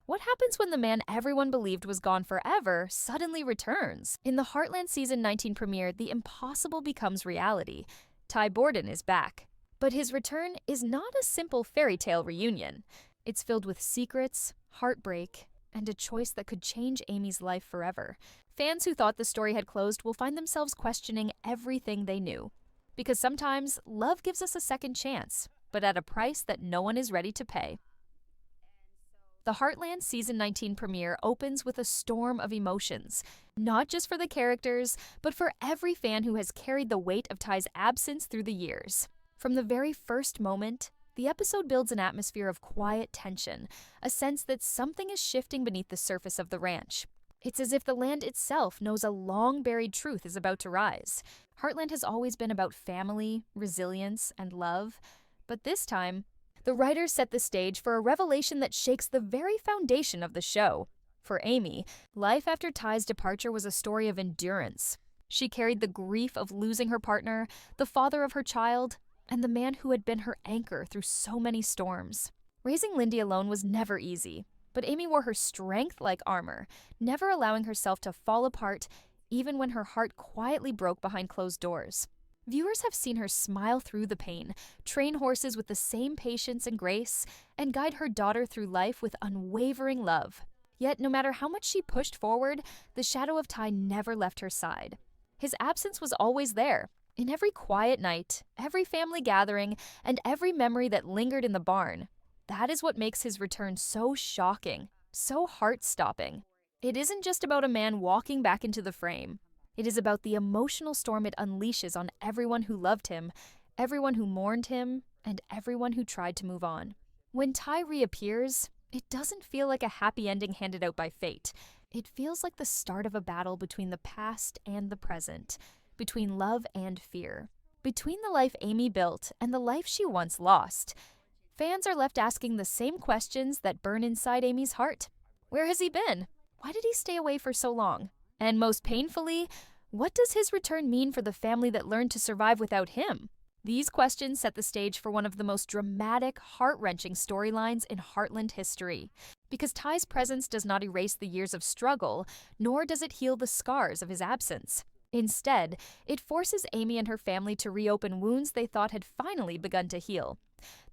What happens when the man everyone believed was gone forever suddenly returns? In the Heartland Season 19 premiere, the impossible becomes reality. Ty Borden is back. But his return is not a simple fairy tale reunion. It's filled with secrets, heartbreak, and a choice that could change Amy's life forever. Fans who thought the story had closed will find themselves questioning everything they knew. Because sometimes, love gives us a second chance, but at a price that no one is ready to pay. The Heartland Season 19 premiere opens with a storm of emotions, not just for the characters, but for every fan who has carried the weight of Ty's absence through the years. From the very first moment, the episode builds an atmosphere of quiet tension, a sense that something is shifting beneath the surface of the ranch. It's as if the land itself knows a long-buried truth is about to rise. Heartland has always been about family, resilience, and love, but this time, the writers set the stage for a revelation that shakes the very foundation of the show. For Amy, life after Ty's departure was a story of endurance. She carried the grief of losing her partner, the father of her child, and the man who had been her anchor through so many storms. Raising Lindy alone was never easy, but Amy wore her strength like armor, never allowing herself to fall apart even when her heart quietly broke behind closed doors. Viewers have seen her smile through the pain, train horses with the same patience and grace, and guide her daughter through life with unwavering love. Yet, no matter how much she pushed forward, the shadow of Ty never left her side. His absence was always there, in every quiet night, every family gathering, and every memory that lingered in the barn. That is what makes his return so shocking, so heart-stopping. It isn't just about a man walking back into the frame. It is about the emotional storm it unleashes on everyone who loved him, everyone who mourned him, and everyone who tried to move on. When Ty reappears, it doesn't feel like a happy ending handed out by fate. It feels like the start of a battle between the past and the present, between love and fear, between the life Amy built and the life she once lost. Fans are left asking the same questions that burn inside Amy's heart. Where has he been? Why did he stay away for so long? And most painfully, what does his return mean for the family that learned to survive without him? These questions set the stage for one of the most dramatic, heart-wrenching storylines in Heartland history. Because Ty's presence does not erase the years of struggle, nor does it heal the scars of his absence. Instead, it forces Amy and her family to reopen wounds they thought had finally begun to heal.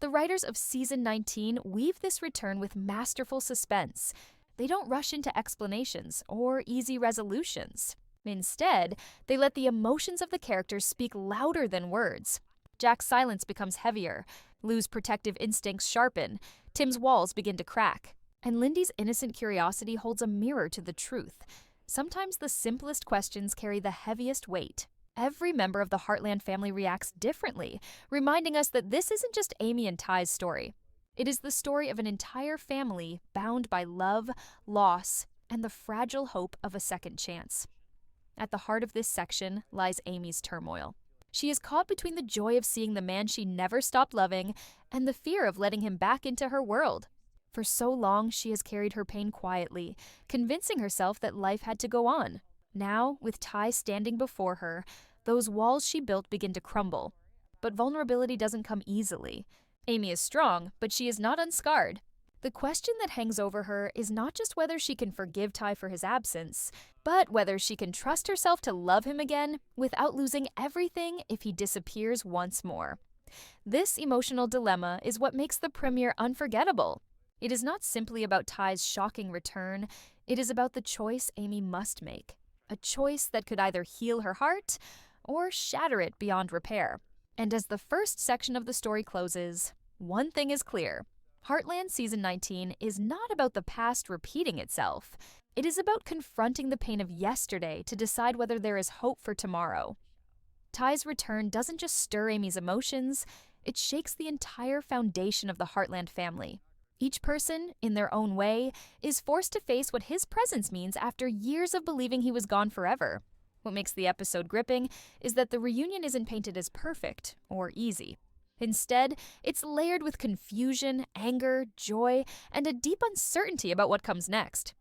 The writers of Season 19 weave this return with masterful suspense. They don't rush into explanations or easy resolutions. Instead, they let the emotions of the characters speak louder than words. Jack's silence becomes heavier, Lou's protective instincts sharpen, Tim's walls begin to crack, and Lindy's innocent curiosity holds a mirror to the truth. Sometimes the simplest questions carry the heaviest weight. Every member of the Heartland family reacts differently, reminding us that this isn't just Amy and Ty's story. It is the story of an entire family bound by love, loss, and the fragile hope of a second chance. At the heart of this section lies Amy's turmoil. She is caught between the joy of seeing the man she never stopped loving and the fear of letting him back into her world. For so long, she has carried her pain quietly, convincing herself that life had to go on. Now, with Ty standing before her, those walls she built begin to crumble. But vulnerability doesn't come easily. Amy is strong, but she is not unscarred. The question that hangs over her is not just whether she can forgive Ty for his absence, but whether she can trust herself to love him again without losing everything if he disappears once more. This emotional dilemma is what makes the premiere unforgettable. It is not simply about Ty's shocking return, it is about the choice Amy must make. A choice that could either heal her heart or shatter it beyond repair. And as the first section of the story closes, one thing is clear. Heartland Season 19 is not about the past repeating itself. It is about confronting the pain of yesterday to decide whether there is hope for tomorrow. Ty's return doesn't just stir Amy's emotions, it shakes the entire foundation of the Heartland family. Each person, in their own way, is forced to face what his presence means after years of believing he was gone forever. What makes the episode gripping is that the reunion isn't painted as perfect or easy. Instead, it's layered with confusion, anger, joy, and a deep uncertainty about what comes next.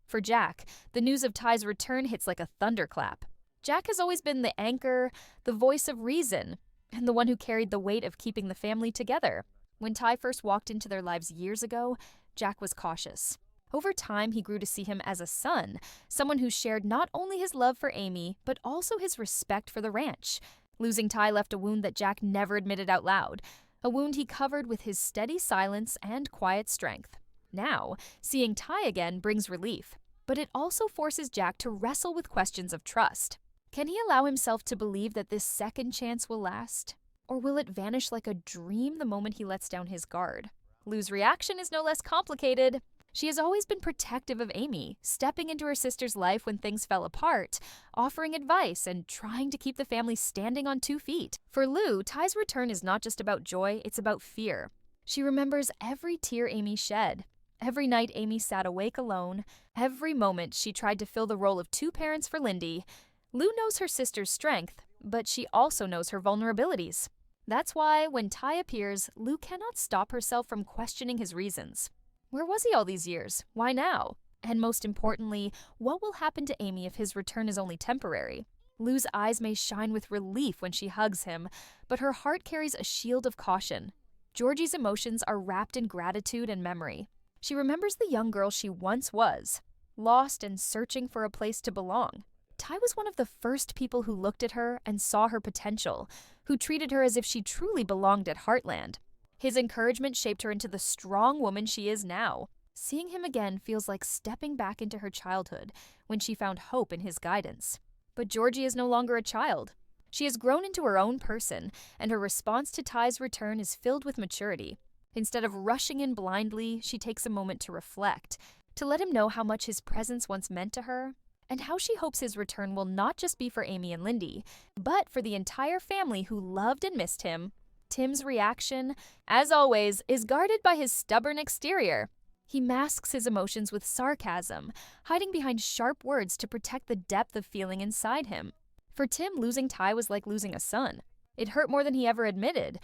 For Jack, the news of Ty's return hits like a thunderclap. Jack has always been the anchor, the voice of reason, and the one who carried the weight of keeping the family together. When Ty first walked into their lives years ago, Jack was cautious. Over time, he grew to see him as a son, someone who shared not only his love for Amy, but also his respect for the ranch. Losing Ty left a wound that Jack never admitted out loud, a wound he covered with his steady silence and quiet strength. Now, seeing Ty again brings relief, but it also forces Jack to wrestle with questions of trust. Can he allow himself to believe that this second chance will last? Or will it vanish like a dream the moment he lets down his guard? Lou's reaction is no less complicated. She has always been protective of Amy, stepping into her sister's life when things fell apart, offering advice and trying to keep the family standing on 2 feet. For Lou, Ty's return is not just about joy, it's about fear. She remembers every tear Amy shed, every night Amy sat awake alone, every moment she tried to fill the role of 2 parents for Lindy. Lou knows her sister's strength, but she also knows her vulnerabilities. That's why, when Ty appears, Lou cannot stop herself from questioning his reasons. Where was he all these years? Why now? And most importantly, what will happen to Amy if his return is only temporary? Lou's eyes may shine with relief when she hugs him, but her heart carries a shield of caution. Georgie's emotions are wrapped in gratitude and memory. She remembers the young girl she once was, lost and searching for a place to belong. Ty was one of the first people who looked at her and saw her potential, who treated her as if she truly belonged at Heartland. His encouragement shaped her into the strong woman she is now. Seeing him again feels like stepping back into her childhood when she found hope in his guidance. But Georgie is no longer a child. She has grown into her own person, and her response to Ty's return is filled with maturity. Instead of rushing in blindly, she takes a moment to reflect, to let him know how much his presence once meant to her, and how she hopes his return will not just be for Amy and Lindy, but for the entire family who loved and missed him. Tim's reaction, as always, is guarded by his stubborn exterior. He masks his emotions with sarcasm, hiding behind sharp words to protect the depth of feeling inside him. For Tim, losing Ty was like losing a son. It hurt more than he ever admitted,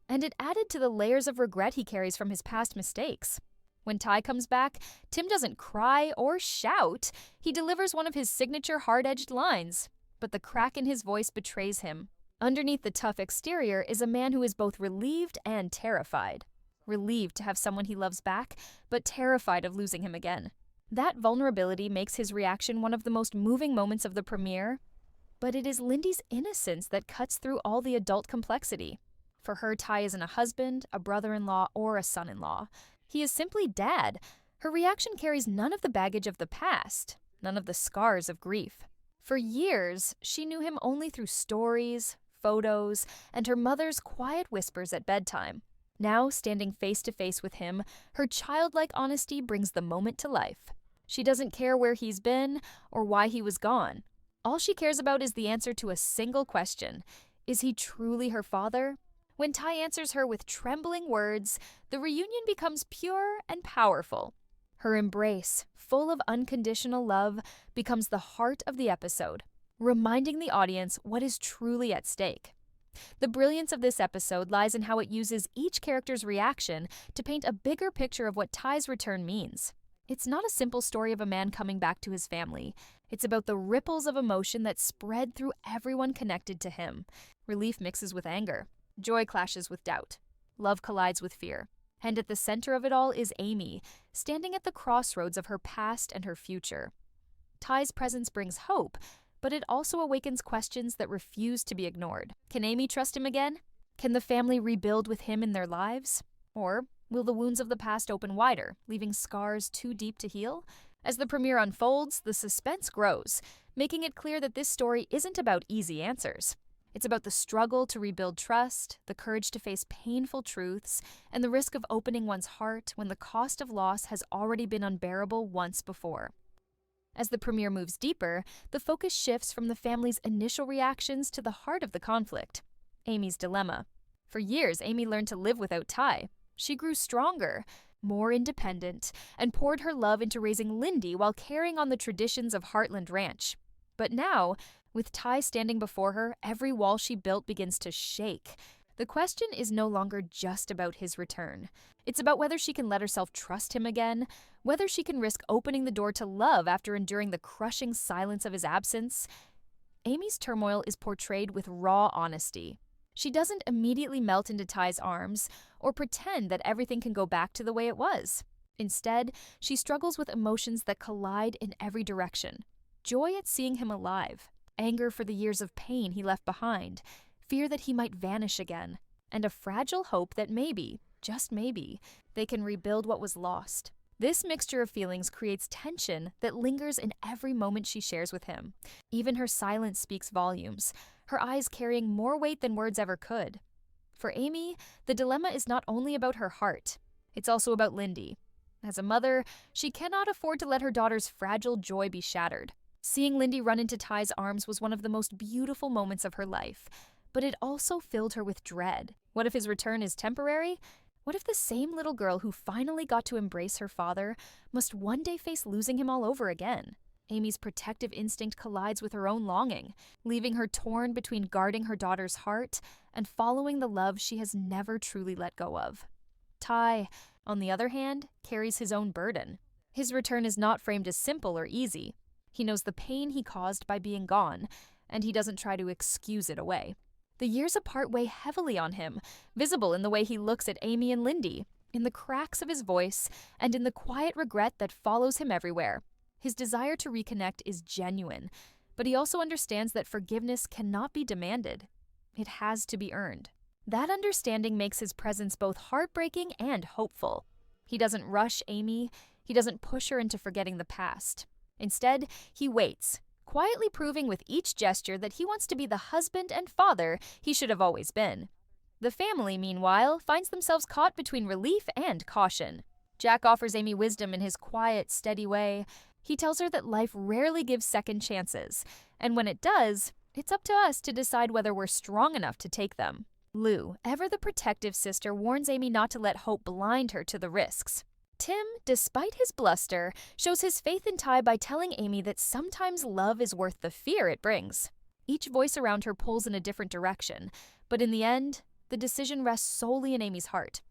and it added to the layers of regret he carries from his past mistakes. When Ty comes back, Tim doesn't cry or shout. He delivers one of his signature hard-edged lines, but the crack in his voice betrays him. Underneath the tough exterior is a man who is both relieved and terrified. Relieved to have someone he loves back, but terrified of losing him again. That vulnerability makes his reaction one of the most moving moments of the premiere, but it is Lindy's innocence that cuts through all the adult complexity. For her, Ty isn't a husband, a brother-in-law, or a son-in-law. He is simply Dad. Her reaction carries none of the baggage of the past, none of the scars of grief. For years, she knew him only through stories, photos, and her mother's quiet whispers at bedtime. Now, standing face to face with him, her childlike honesty brings the moment to life. She doesn't care where he's been or why he was gone. All she cares about is the answer to a single question. Is he truly her father? When Ty answers her with trembling words, the reunion becomes pure and powerful. Her embrace, full of unconditional love, becomes the heart of the episode, reminding the audience what is truly at stake. The brilliance of this episode lies in how it uses each character's reaction to paint a bigger picture of what Ty's return means. It's not a simple story of a man coming back to his family. It's about the ripples of emotion that spread through everyone connected to him. Relief mixes with anger. Joy clashes with doubt. Love collides with fear. And at the center of it all is Amy, standing at the crossroads of her past and her future. Ty's presence brings hope, but it also awakens questions that refuse to be ignored. Can Amy trust him again? Can the family rebuild with him in their lives? Or will the wounds of the past open wider, leaving scars too deep to heal? As the premiere unfolds, the suspense grows, making it clear that this story isn't about easy answers. It's about the struggle to rebuild trust, the courage to face painful truths, and the risk of opening one's heart when the cost of loss has already been unbearable once before. As the premiere moves deeper, the focus shifts from the family's initial reactions to the heart of the conflict, Amy's dilemma. For years, Amy learned to live without Ty. She grew stronger, more independent, and poured her love into raising Lindy while carrying on the traditions of Heartland Ranch. But now, with Ty standing before her, every wall she built begins to shake. The question is no longer just about his return. It's about whether she can let herself trust him again, whether she can risk opening the door to love after enduring the crushing silence of his absence. Amy's turmoil is portrayed with raw honesty. She doesn't immediately melt into Ty's arms or pretend that everything can go back to the way it was. Instead, she struggles with emotions that collide in every direction. Joy at seeing him alive, anger for the years of pain he left behind, fear that he might vanish again, and a fragile hope that maybe, just maybe, they can rebuild what was lost. This mixture of feelings creates tension that lingers in every moment she shares with him. Even her silence speaks volumes, her eyes carrying more weight than words ever could. For Amy, the dilemma is not only about her heart, it's also about Lindy. As a mother, she cannot afford to let her daughter's fragile joy be shattered. Seeing Lindy run into Ty's arms was one of the most beautiful moments of her life, but it also filled her with dread. What if his return is temporary? What if the same little girl who finally got to embrace her father must one day face losing him all over again? Amy's protective instinct collides with her own longing, leaving her torn between guarding her daughter's heart and following the love she has never truly let go of. Ty, on the other hand, carries his own burden. His return is not framed as simple or easy. He knows the pain he caused by being gone, and he doesn't try to excuse it away. The years apart weigh heavily on him, visible in the way he looks at Amy and Lindy, in the cracks of his voice, and in the quiet regret that follows him everywhere. His desire to reconnect is genuine, but he also understands that forgiveness cannot be demanded. It has to be earned. That understanding makes his presence both heartbreaking and hopeful. He doesn't rush Amy, he doesn't push her into forgetting the past. Instead, he waits, quietly proving with each gesture that he wants to be the husband and father he should have always been. The family, meanwhile, finds themselves caught between relief and caution. Jack offers Amy wisdom in his quiet, steady way. He tells her that life rarely gives second chances, and when it does, it's up to us to decide whether we're strong enough to take them. Lou, ever the protective sister, warns Amy not to let hope blind her to the risks. Tim, despite his bluster, shows his faith in Ty by telling Amy that sometimes love is worth the fear it brings. Each voice around her pulls in a different direction, but in the end, the decision rests solely in Amy's heart.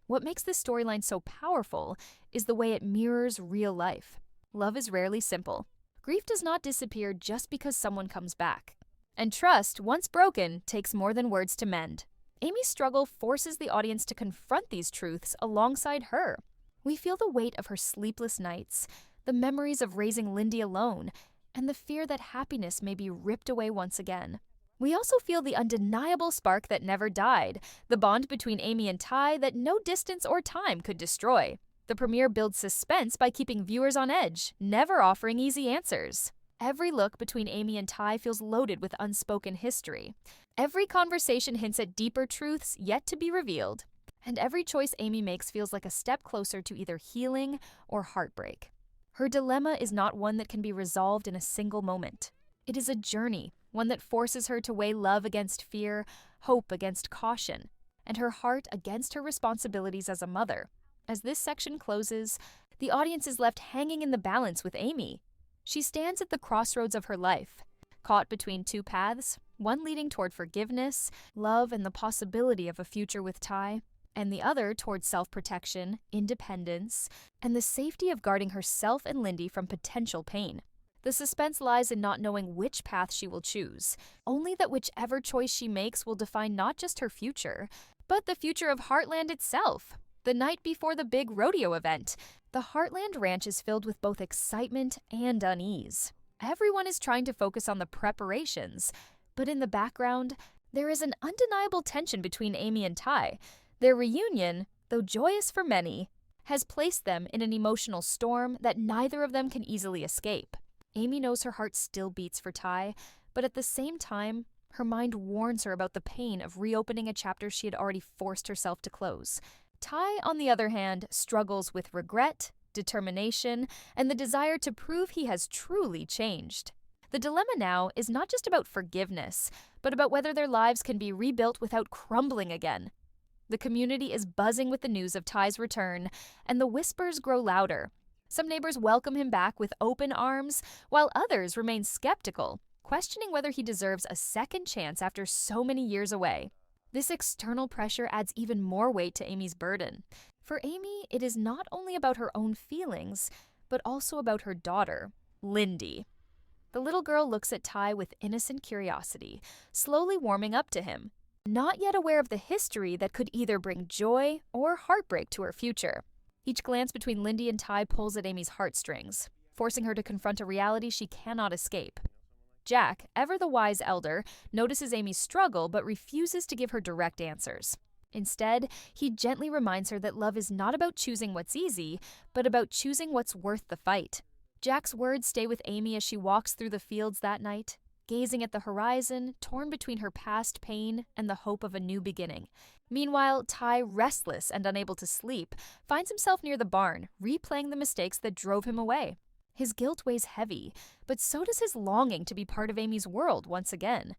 What makes this storyline so powerful is the way it mirrors real life. Love is rarely simple. Grief does not disappear just because someone comes back. And trust, once broken, takes more than words to mend. Amy's struggle forces the audience to confront these truths alongside her. We feel the weight of her sleepless nights, the memories of raising Lindy alone, and the fear that happiness may be ripped away once again. We also feel the undeniable spark that never died, the bond between Amy and Ty that no distance or time could destroy. The premiere builds suspense by keeping viewers on edge, never offering easy answers. Every look between Amy and Ty feels loaded with unspoken history. Every conversation hints at deeper truths yet to be revealed. And every choice Amy makes feels like a step closer to either healing or heartbreak. Her dilemma is not one that can be resolved in a single moment. It is a journey, one that forces her to weigh love against fear, hope against caution, and her heart against her responsibilities as a mother. As this section closes, the audience is left hanging in the balance with Amy. She stands at the crossroads of her life, caught between two paths, one leading toward forgiveness, love, and the possibility of a future with Ty, and the other towards self-protection, independence, and the safety of guarding herself and Lindy from potential pain. The suspense lies in not knowing which path she will choose, only that whichever choice she makes will define not just her future, but the future of Heartland itself. The night before the big rodeo event, the Heartland ranch is filled with both excitement and unease. Everyone is trying to focus on the preparations, but in the background, there is an undeniable tension between Amy and Ty. Their reunion, though joyous for many, has placed them in an emotional storm that neither of them can easily escape. Amy knows her heart still beats for Ty, but at the same time, her mind warns her about the pain of reopening a chapter she had already forced herself to close. Ty, on the other hand, struggles with regret, determination, and the desire to prove he has truly changed. The dilemma now is not just about forgiveness, but about whether their lives can be rebuilt without crumbling again. The community is buzzing with the news of Ty's return, and the whispers grow louder. Some neighbors welcome him back with open arms, while others remain skeptical, questioning whether he deserves a second chance after so many years away. This external pressure adds even more weight to Amy's burden. For Amy, it is not only about her own feelings, but also about her daughter, Lindy. The little girl looks at Ty with innocent curiosity, slowly warming up to him, not yet aware of the history that could either bring joy or heartbreak to her future. Each glance between Lindy and Ty pulls at Amy's heartstrings, forcing her to confront a reality she cannot escape. Jack, ever the wise elder, notices Amy's struggle but refuses to give her direct answers. Instead, he gently reminds her that love is not about choosing what's easy, but about choosing what's worth the fight. Jack's words stay with Amy as she walks through the fields that night, gazing at the horizon, torn between her past pain and the hope of a new beginning. Meanwhile, Ty, restless and unable to sleep, finds himself near the barn, replaying the mistakes that drove him away. His guilt weighs heavy, but so does his longing to be part of Amy's world once again.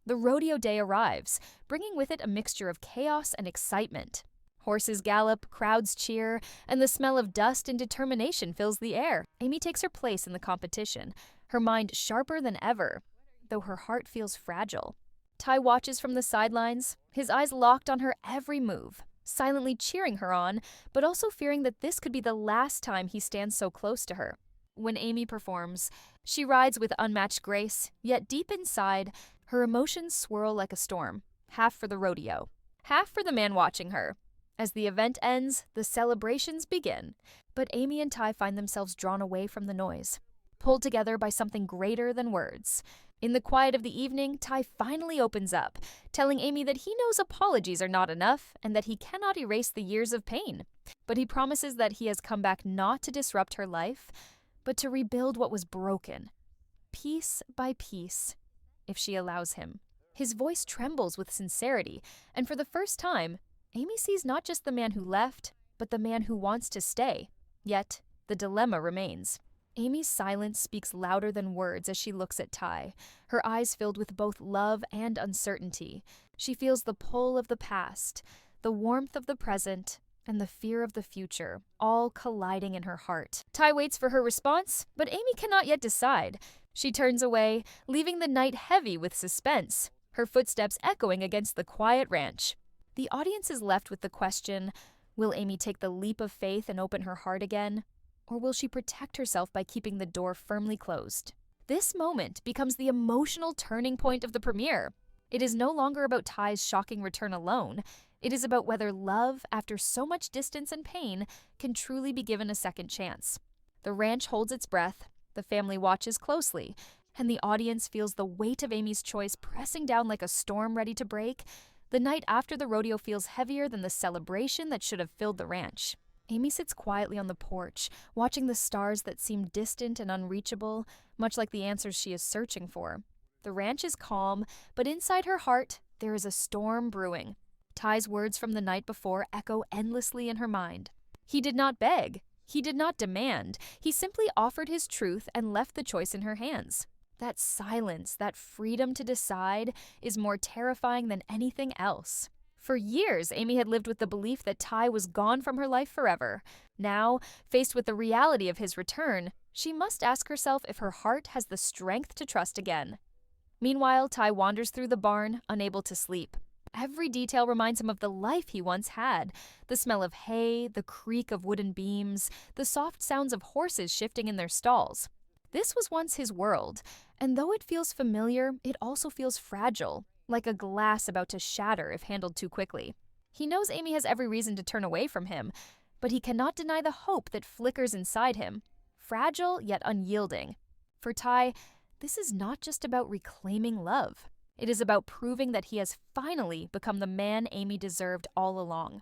The rodeo day arrives, bringing with it a mixture of chaos and excitement. Horses gallop, crowds cheer, and the smell of dust and determination fills the air. Amy takes her place in the competition, her mind sharper than ever, though her heart feels fragile. Ty watches from the sidelines, his eyes locked on her every move, silently cheering her on, but also fearing that this could be the last time he stands so close to her. When Amy performs, she rides with unmatched grace, yet deep inside, her emotions swirl like a storm, half for the rodeo, half for the man watching her. As the event ends, the celebrations begin, but Amy and Ty find themselves drawn away from the noise, pulled together by something greater than words. In the quiet of the evening, Ty finally opens up, telling Amy that he knows apologies are not enough and that he cannot erase the years of pain. But he promises that he has come back not to disrupt her life, but to rebuild what was broken, piece by piece, if she allows him. His voice trembles with sincerity, and for the first time, Amy sees not just the man who left, but the man who wants to stay. Yet, the dilemma remains. Amy's silence speaks louder than words as she looks at Ty, her eyes filled with both love and uncertainty. She feels the pull of the past, the warmth of the present, and the fear of the future, all colliding in her heart. Ty waits for her response, but Amy cannot yet decide. She turns away, leaving the night heavy with suspense, her footsteps echoing against the quiet ranch. The audience is left with the question, will Amy take the leap of faith and open her heart again? Or will she protect herself by keeping the door firmly closed? This moment becomes the emotional turning point of the premiere. It is no longer about Ty's shocking return alone. It is about whether love, after so much distance and pain, can truly be given a second chance. The ranch holds its breath, the family watches closely, and the audience feels the weight of Amy's choice pressing down like a storm ready to break. The night after the rodeo feels heavier than the celebration that should have filled the ranch. Amy sits quietly on the porch, watching the stars that seem distant and unreachable, much like the answers she is searching for. The ranch is calm, but inside her heart, there is a storm brewing. Ty's words from the night before echo endlessly in her mind. He did not beg. He did not demand. He simply offered his truth and left the choice in her hands. That silence, that freedom to decide, is more terrifying than anything else. For years, Amy had lived with the belief that Ty was gone from her life forever. Now, faced with the reality of his return, she must ask herself if her heart has the strength to trust again. Meanwhile, Ty wanders through the barn, unable to sleep. Every detail reminds him of the life he once had. The smell of hay, the creak of wooden beams, the soft sounds of horses shifting in their stalls. This was once his world, and though it feels familiar, it also feels fragile, like a glass about to shatter if handled too quickly. He knows Amy has every reason to turn away from him, but he cannot deny the hope that flickers inside him, fragile yet unyielding. For Ty, this is not just about reclaiming love. It is about proving that he has finally become the man Amy deserved all along.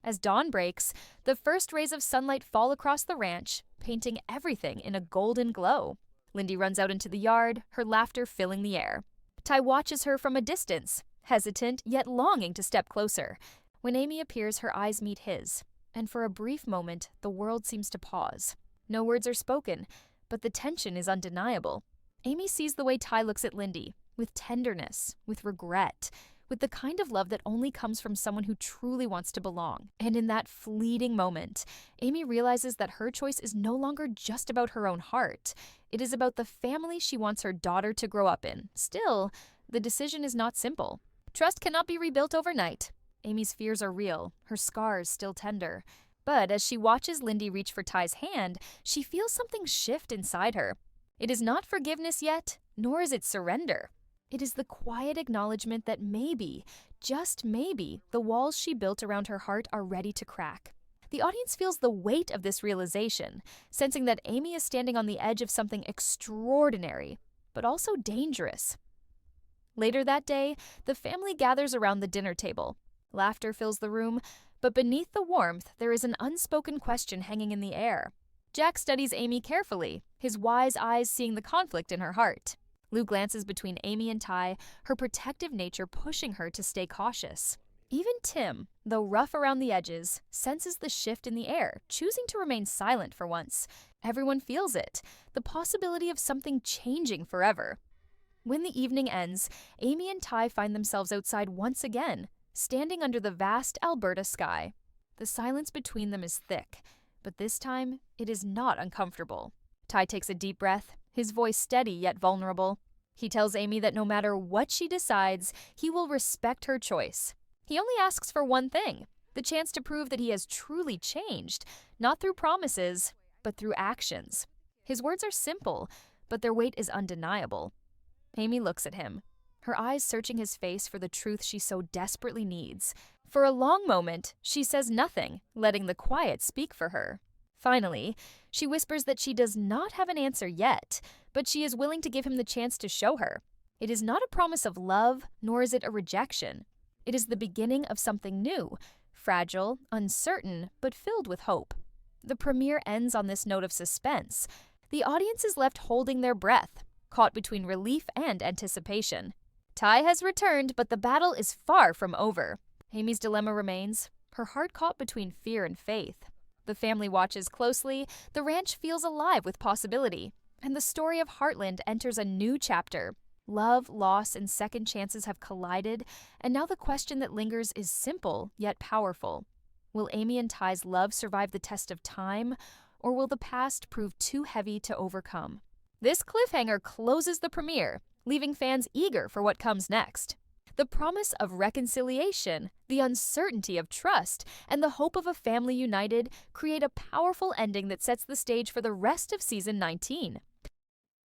As dawn breaks, the first rays of sunlight fall across the ranch, painting everything in a golden glow. Lindy runs out into the yard, her laughter filling the air. Ty watches her from a distance, hesitant yet longing to step closer. When Amy appears, her eyes meet his, and for a brief moment, the world seems to pause. No words are spoken, but the tension is undeniable. Amy sees the way Ty looks at Lindy, with tenderness, with regret, with the kind of love that only comes from someone who truly wants to belong. And in that fleeting moment, Amy realizes that her choice is no longer just about her own heart. It is about the family she wants her daughter to grow up in. Still, the decision is not simple. Trust cannot be rebuilt overnight. Amy's fears are real, her scars still tender. But as she watches Lindy reach for Ty's hand, she feels something shift inside her. It is not forgiveness yet, nor is it surrender. It is the quiet acknowledgement that maybe, just maybe, the walls she built around her heart are ready to crack. The audience feels the weight of this realization, sensing that Amy is standing on the edge of something extraordinary, but also dangerous. Later that day, the family gathers around the dinner table. Laughter fills the room, but beneath the warmth, there is an unspoken question hanging in the air. Jack studies Amy carefully, his wise eyes seeing the conflict in her heart. Lou glances between Amy and Ty, her protective nature pushing her to stay cautious. Even Tim, though rough around the edges, senses the shift in the air, choosing to remain silent for once. Everyone feels it, the possibility of something changing forever. When the evening ends, Amy and Ty find themselves outside once again, standing under the vast Alberta sky. The silence between them is thick, but this time it is not uncomfortable. Ty takes a deep breath, his voice steady yet vulnerable. He tells Amy that no matter what she decides, he will respect her choice. He only asks for one thing, the chance to prove that he has truly changed, not through promises, but through actions. His words are simple, but their weight is undeniable. Amy looks at him, her eyes searching his face for the truth she so desperately needs. For a long moment, she says nothing, letting the quiet speak for her. Finally, she whispers that she does not have an answer yet, but she is willing to give him the chance to show her. It is not a promise of love, nor is it a rejection. It is the beginning of something new, fragile, uncertain, but filled with hope. The premiere ends on this note of suspense. The audience is left holding their breath, caught between relief and anticipation. Ty has returned, but the battle is far from over. Amy's dilemma remains, her heart caught between fear and faith. The family watches closely, the ranch feels alive with possibility, and the story of Heartland enters a new chapter. Love, loss, and second chances have collided, and now the question that lingers is simple yet powerful. Will Amy and Ty's love survive the test of time, or will the past prove too heavy to overcome? This cliffhanger closes the premiere, leaving fans eager for what comes next. The promise of reconciliation, the uncertainty of trust, and the hope of a family united create a powerful ending that sets the stage for the rest of season 19.